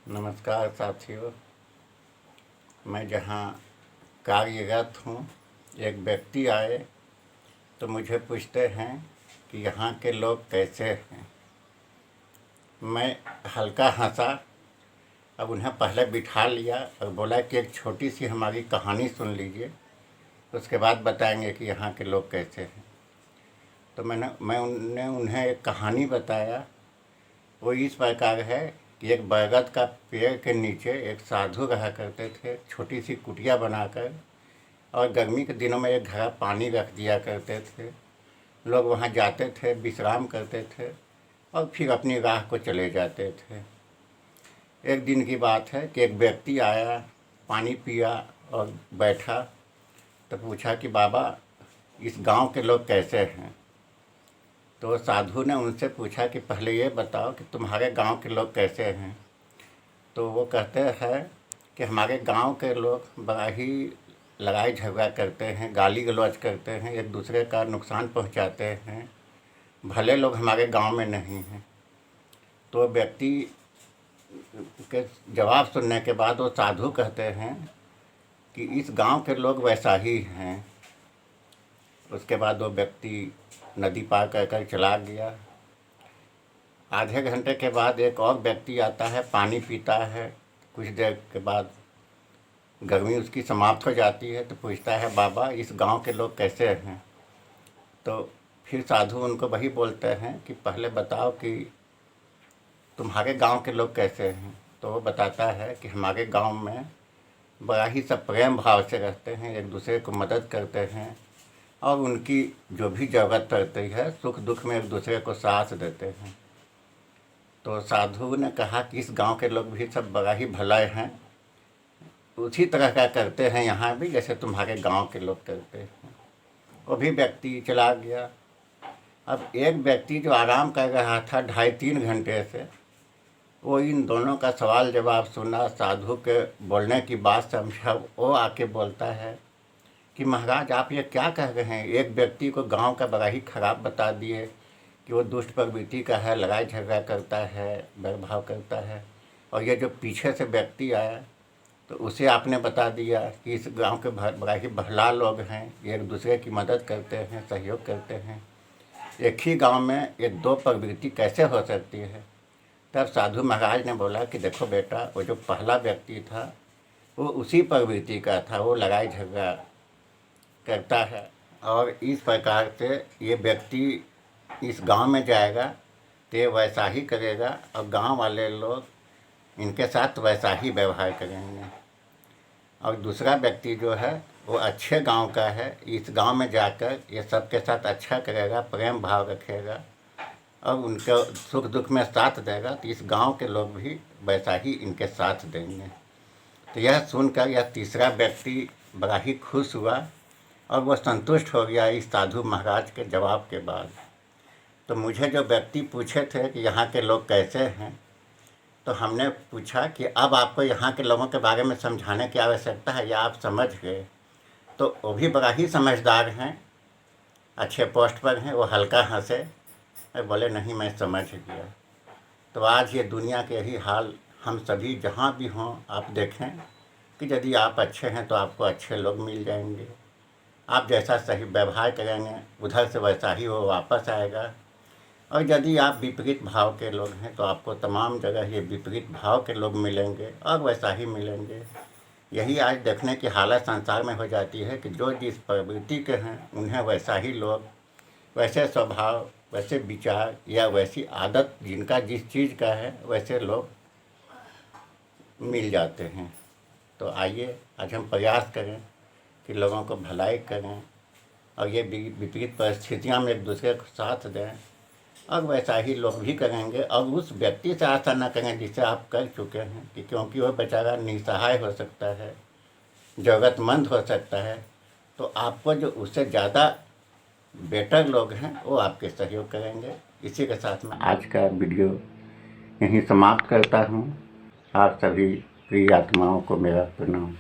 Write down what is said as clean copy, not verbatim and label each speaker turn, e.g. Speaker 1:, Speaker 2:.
Speaker 1: नमस्कार साथियों। मैं जहाँ कार्यरत हूँ, एक व्यक्ति आए तो मुझे पूछते हैं कि यहाँ के लोग कैसे हैं। मैं हल्का हंसा। अब उन्हें पहले बिठा लिया और बोला कि एक छोटी सी हमारी कहानी सुन लीजिए, उसके बाद बताएंगे कि यहाँ के लोग कैसे हैं। तो मैं उन्हें एक कहानी बताया। वो इस प्रकार है कि एक बरगद का पेड़ के नीचे एक साधु रहा करते थे, छोटी सी कुटिया बनाकर, और गर्मी के दिनों में एक घड़ा पानी रख दिया करते थे। लोग वहाँ जाते थे, विश्राम करते थे और फिर अपनी राह को चले जाते थे। एक दिन की बात है कि एक व्यक्ति आया, पानी पिया और बैठा। तो पूछा कि बाबा, इस गांव के लोग कैसे हैं। तो साधु ने उनसे पूछा कि पहले ये बताओ कि तुम्हारे गांव के लोग कैसे हैं। तो वो कहते हैं कि हमारे गांव के लोग बड़ा ही लड़ाई झगड़ा करते हैं, गाली गलौज करते हैं, एक दूसरे का नुकसान पहुंचाते हैं। भले लोग हमारे गांव में नहीं हैं। तो व्यक्ति के जवाब सुनने के बाद वो साधु कहते हैं कि इस गांव के लोग वैसा ही हैं। उसके बाद वो व्यक्ति नदी पार कर चला गया। आधे घंटे के बाद एक और व्यक्ति आता है, पानी पीता है। कुछ देर के बाद गर्मी उसकी समाप्त हो जाती है तो पूछता है, बाबा इस गांव के लोग कैसे हैं। तो फिर साधु उनको वही बोलते हैं कि पहले बताओ कि तुम्हारे गांव के लोग कैसे हैं। तो वो बताता है कि हमारे गांव में बड़ा ही सब प्रेम भाव से रहते हैं, एक दूसरे को मदद करते हैं और उनकी जो भी ज़रूरत पड़ती है, सुख दुख में एक दूसरे को साथ देते हैं। तो साधु ने कहा कि इस गांव के लोग भी सब बड़ा ही भले हैं, उसी तरह का करते हैं यहाँ भी जैसे तुम्हारे गांव के लोग करते हैं। वो भी व्यक्ति चला गया। अब एक व्यक्ति जो आराम कर रहा था 2.5-3 घंटे से, वो इन दोनों का सवाल जवाब सुना, साधु के बोलने की बात समझा। वो आके बोलता है कि महाराज आप ये क्या कह रहे हैं। एक व्यक्ति को गांव का बड़ा ही खराब बता दिए कि वो दुष्ट प्रवृत्ति का है, लड़ाई झगड़ा करता है, भेदभाव करता है। और ये जो पीछे से व्यक्ति आया तो उसे आपने बता दिया कि इस गांव के बड़ा ही भला लोग हैं, एक दूसरे की मदद करते हैं, सहयोग करते हैं। एक ही गांव में ये दो प्रवृत्ति कैसे हो सकती है। तब साधु महाराज ने बोला कि देखो बेटा, वो जो पहला व्यक्ति था वो उसी प्रवृत्ति का था, वो लड़ाई झगड़ा करता है। और इस प्रकार से ये व्यक्ति इस गांव में जाएगा तो ये वैसा ही करेगा और गांव वाले लोग इनके साथ वैसा ही व्यवहार करेंगे। और दूसरा व्यक्ति जो है वो अच्छे गांव का है, इस गांव में जाकर ये सबके साथ अच्छा करेगा, प्रेम भाव रखेगा और उनके सुख दुख में साथ देगा, तो इस गांव के लोग भी वैसा ही इनके साथ देंगे। तो यह सुनकर यह तीसरा व्यक्ति बड़ा ही खुश हुआ और वो संतुष्ट हो गया इस साधु महाराज के जवाब के बाद। तो मुझे जो व्यक्ति पूछे थे कि यहाँ के लोग कैसे हैं, तो हमने पूछा कि अब आपको यहाँ के लोगों के बारे में समझाने की आवश्यकता है या आप समझ गए। तो वो भी बड़ा ही समझदार हैं, अच्छे पोस्ट पर हैं। वो हल्का हंसे और बोले नहीं मैं समझ गया। तो आज ये दुनिया के यही हाल हम सभी जहाँ भी हों, आप देखें कि यदि आप अच्छे हैं तो आपको अच्छे लोग मिल जाएंगे। आप जैसा सही व्यवहार करेंगे उधर से वैसा ही वो वापस आएगा। और यदि आप विपरीत भाव के लोग हैं तो आपको तमाम जगह ये विपरीत भाव के लोग मिलेंगे और वैसा ही मिलेंगे। यही आज देखने की हालत संसार में हो जाती है कि जो जिस प्रवृत्ति के हैं उन्हें वैसा ही लोग, वैसे स्वभाव, वैसे विचार या वैसी आदत जिनका जिस चीज़ का है वैसे लोग मिल जाते हैं। तो आइए आज हम प्रयास करें कि लोगों को भलाई करें और ये विपरीत परिस्थितियाँ में एक दूसरे को साथ दें और वैसा ही लोग भी करेंगे। और उस व्यक्ति से आशा न करें जिसे आप कर चुके हैं, कि क्योंकि वह बेचारा निसहाय हो सकता है, ज़रूरतमंद हो सकता है। तो आपको जो उससे ज़्यादा बेटर लोग हैं वो आपके सहयोग करेंगे। इसी के साथ मैं आज का वीडियो यहीं समाप्त करता हूँ। आप सभी प्रिय आत्माओं को मेरा प्रणाम।